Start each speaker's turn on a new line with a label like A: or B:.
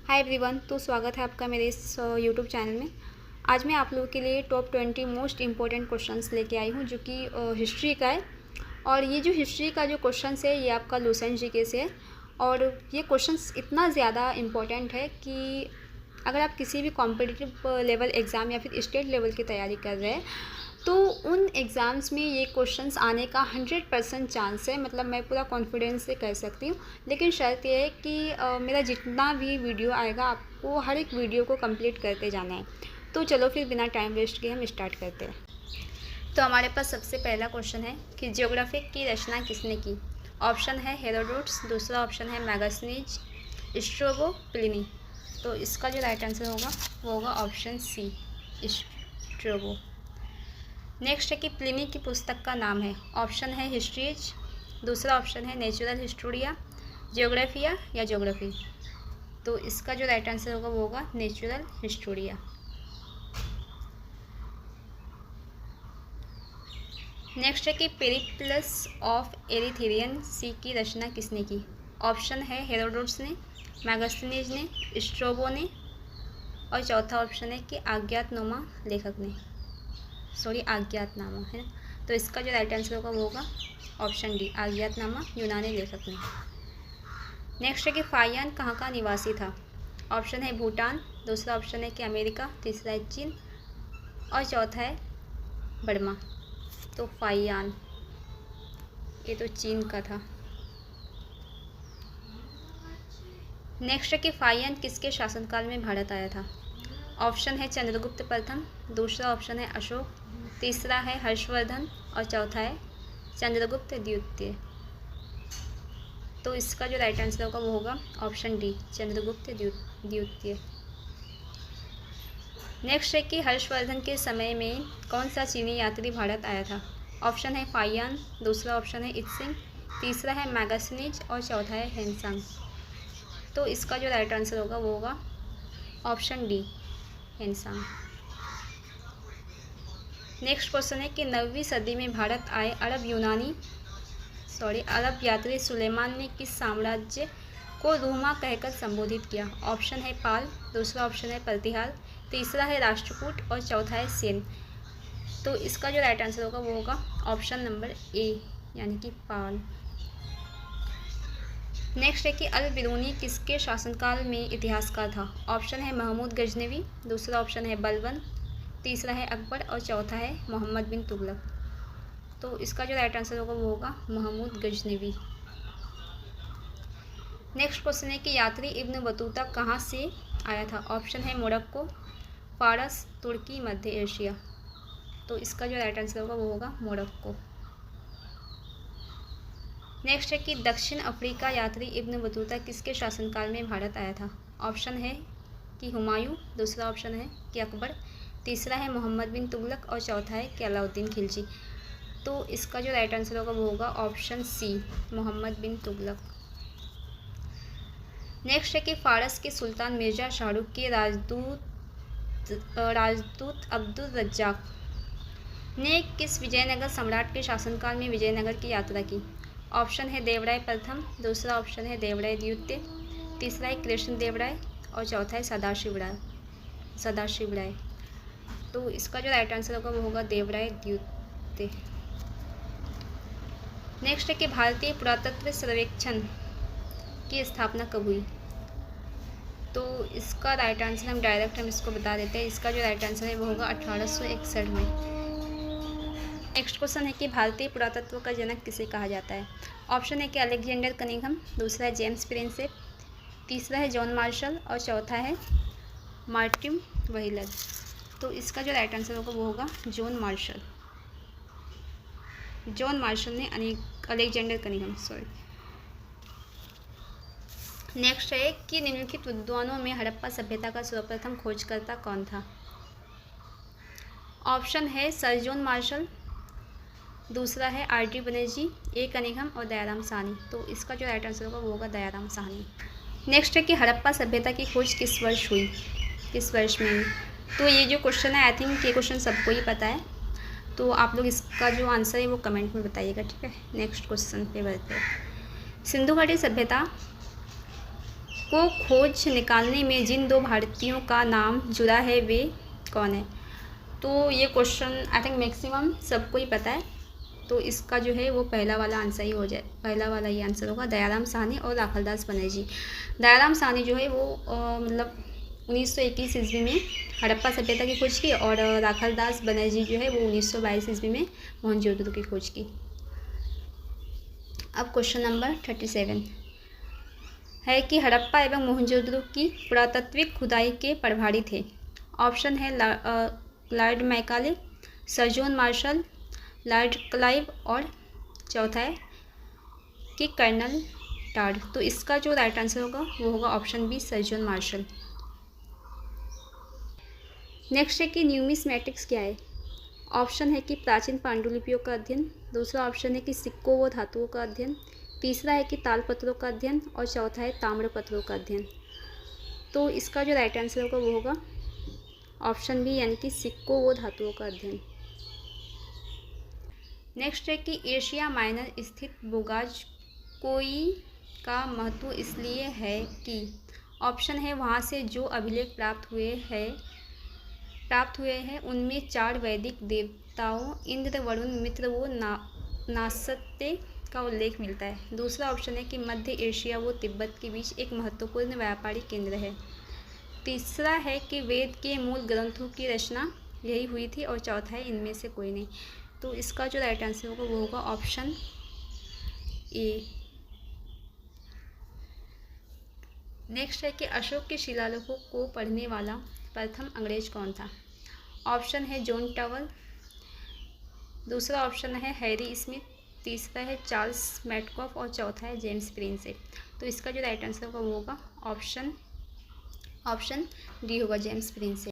A: Hi everyone, तो स्वागत है आपका मेरे इस यूट्यूब चैनल में। आज मैं आप लोगों के लिए टॉप 20 मोस्ट इम्पोर्टेंट क्वेश्चंस लेके आई हूँ, जो कि हिस्ट्री का है। और ये जो हिस्ट्री का जो क्वेश्चंस है ये आपका लुसेंट जीके से है। और ये क्वेश्चंस इतना ज़्यादा इम्पोर्टेंट है कि अगर आप किसी भी कॉम्पिटिटिव लेवल एग्ज़ाम या फिर स्टेट लेवल की तैयारी कर रहे हैं तो उन एग्ज़ाम्स में ये क्वेश्चंस आने का 100% चांस है। मतलब मैं पूरा कॉन्फिडेंस से कह सकती हूँ। लेकिन शर्त ये है कि मेरा जितना भी वीडियो आएगा आपको हर एक वीडियो को कंप्लीट करते जाना है। तो चलो फिर बिना टाइम वेस्ट किए हम स्टार्ट करते हैं। तो हमारे पास सबसे पहला क्वेश्चन है कि ज्योग्राफी की रचना किसने की। ऑप्शन है हेरोडोटस, दूसरा ऑप्शन है मैगस्थनीज, स्ट्रैबो, प्लिनी। तो इसका जो राइट आंसर होगा वो होगा ऑप्शन सी, स्ट्रैबो। नेक्स्ट है कि प्लिनी की पुस्तक का नाम है। ऑप्शन है हिस्ट्रीज, दूसरा ऑप्शन है नेचुरल हिस्टोरिया, जियोग्राफिया या ज्योग्राफी। तो इसका जो राइट आंसर होगा वो होगा नेचुरल हिस्टोरिया। नेक्स्ट है कि पेरिप्लस ऑफ एरिथ्रियन सी की रचना किसने की। ऑप्शन है हेरोडोटस ने, मैगस्थनीज ने, स्ट्रैबो ने और चौथा ऑप्शन है कि अज्ञातनामा लेखक ने। अज्ञातनामा है ना। तो इसका जो राइट आंसर होगा वो होगा ऑप्शन डी, अज्ञातनामा यूनानी लेखक ने। नेक्स्ट है कि फाहियान कहाँ का निवासी था। ऑप्शन है भूटान, दूसरा ऑप्शन है कि अमेरिका, तीसरा है चीन और चौथा है बर्मा। तो फाहियान ये तो चीन का था। नेक्स्ट है कि फाहियान किसके शासनकाल में भारत आया था। ऑप्शन है चंद्रगुप्त प्रथम, दूसरा ऑप्शन है अशोक, तीसरा है हर्षवर्धन और चौथा है चंद्रगुप्त द्वितीय। तो इसका जो राइट आंसर होगा वो होगा ऑप्शन डी, चंद्रगुप्त द्वितीय। नेक्स्ट है कि हर्षवर्धन के समय में कौन सा चीनी यात्री भारत आया था। ऑप्शन है फाहियान, दूसरा ऑप्शन है इत्सिंग, तीसरा है मैगस्थनीज और चौथा है हेनसांग। तो इसका जो राइट आंसर होगा वो होगा option D, Hiuen Tsang. Next question है कि 9वीं सदी में भारत आए अरब यात्री सुलेमान ने किस साम्राज्य को रूमा कहकर संबोधित किया। ऑप्शन है पाल, दूसरा ऑप्शन है प्रतिहार, तीसरा है राष्ट्रकूट और चौथा है सेन। तो इसका जो राइट आंसर होगा वो होगा ऑप्शन नंबर ए, यानी कि पाल। नेक्स्ट है कि अल बिरूनी किसके शासनकाल में इतिहासकार था। ऑप्शन है महमूद गजनवी, दूसरा ऑप्शन है बलबन, तीसरा है अकबर और चौथा है मोहम्मद बिन तुगलक। तो इसका जो राइट आंसर होगा वो होगा महमूद गजनवी। नेक्स्ट क्वेश्चन है कि यात्री इब्न बतूता कहाँ से आया था। ऑप्शन है मोरक्को, फारस, तुर्की, मध्य एशिया। तो इसका जो राइट आंसर होगा वो होगा मोरक्को। नेक्स्ट है कि दक्षिण अफ्रीका यात्री इब्न बतूता किसके शासनकाल में भारत आया था। ऑप्शन है कि हुमायूं, दूसरा ऑप्शन है कि अकबर, तीसरा है मोहम्मद बिन तुगलक और चौथा है कि अलाउद्दीन खिलजी। तो इसका जो राइट आंसर होगा वो होगा ऑप्शन सी, मोहम्मद बिन तुगलक। नेक्स्ट है कि फारस के सुल्तान मिर्जा शाहरुख के राजदूत अब्दुल रज्जाक ने किस विजयनगर सम्राट के शासनकाल में विजयनगर की यात्रा की। ऑप्शन है देवराय प्रथम, दूसरा ऑप्शन है देवराय द्वितीय, तीसरा है कृष्ण देवराय और चौथा है सदाशिव राय। तो इसका जो राइट आंसर होगा वो होगा देवराय द्वितीय। नेक्स्ट है कि भारतीय पुरातत्व सर्वेक्षण की स्थापना कब हुई। तो इसका राइट आंसर हम इसको बता देते हैं। इसका जो राइट आंसर है वो होगा 1861 में। नेक्स्ट क्वेश्चन है कि भारतीय पुरातत्व का जनक किसे कहा जाता है। ऑप्शन है कि अलेक्जेंडर कनिंघम, दूसरा है जेम्स प्रिंसेप, तीसरा है जॉन मार्शल और चौथा है मार्टिन व्हीलर। तो इसका जो राइट आंसर होगा वो होगा जॉन मार्शल ने अलेक्जेंडर कनिंघम। नेक्स्ट है कि निम्नलिखित विद्वानों में हड़प्पा सभ्यता का सर्वप्रथम खोजकर्ता कौन था। ऑप्शन है सर जॉन मार्शल, दूसरा है आर.डी. बनर्जी, ए कनिंघम और दयाराम साहनी। तो इसका जो राइट आंसर होगा वो होगा दयाराम साहनी। नेक्स्ट है कि हड़प्पा सभ्यता की खोज किस वर्ष में हुई। तो ये जो क्वेश्चन है आई थिंक ये क्वेश्चन सबको ही पता है। तो आप लोग इसका जो आंसर है वो कमेंट में बताइएगा, ठीक है। नेक्स्ट क्वेश्चन पे बढ़ते हैं। सिंधु घाटी सभ्यता को खोज निकालने में जिन 2 भारतीयों का नाम जुड़ा है वे कौन है? तो ये क्वेश्चन आई थिंक मैक्सिमम सबको ही पता है, तो इसका जो है वो पहला वाला आंसर ही हो जाए, पहला वाला ही आंसर होगा, दयाराम साहनी और राखलदास बनर्जी। दयाराम साहनी जो है वो मतलब 1921 ईस्वी में हड़प्पा सभ्यता की खोज की, और राखलदास बनर्जी जो है वो 1922 ईस्वी में मोहनजोदड़ो की खोज की। अब क्वेश्चन नंबर 37 है कि हड़प्पा एवं मोहनजोदड़ो की पुरातत्विक खुदाई के प्रभारी थे। ऑप्शन है Lord Macaulay, sir John martial, Lord Clive, और चौथा है कि कर्नल टाड। तो इसका जो राइट आंसर होगा वो होगा option B, sir John Marshall. Next है कि न्यूमिस्मैटिक्स क्या है? ऑप्शन है कि प्राचीन पांडुलिपियों का अध्ययन, दूसरा ऑप्शन है कि सिक्कों व धातुओं का अध्ययन, तीसरा है कि तालपत्रों का अध्ययन, और चौथा है ताम्रपत्रों का अध्ययन। तो इसका जो राइट आंसर होगा वो होगा ऑप्शन बी, यानी कि सिक्कों व धातुओं का अध्ययन। नेक्स्ट है कि एशिया माइनर स्थित बोगाजकोई का महत्व इसलिए है कि ऑप्शन है वहाँ से जो अभिलेख प्राप्त हुए हैं उनमें 4 वैदिक देवताओं इंद्र, वरुण, मित्र व नासत्य का उल्लेख मिलता है। दूसरा ऑप्शन है कि मध्य एशिया व तिब्बत के बीच एक महत्वपूर्ण व्यापारिक केंद्र है। तीसरा है कि वेद के मूल ग्रंथों की रचना यही हुई थी, और चौथा है इनमें से कोई नहीं। तो इसका जो राइट आंसर होगा वो होगा ऑप्शन ए। नेक्स्ट है कि अशोक के शिलालेखों को पढ़ने वाला प्रथम अंग्रेज कौन था? ऑप्शन है जॉन टावर, दूसरा ऑप्शन है हैरी स्मिथ, तीसरा है चार्ल्स मैटकॉफ, और चौथा है जेम्स प्रिंसेप। तो इसका जो राइट आंसर होगा वो होगा ऑप्शन डी होगा, जेम्स प्रिंसेप।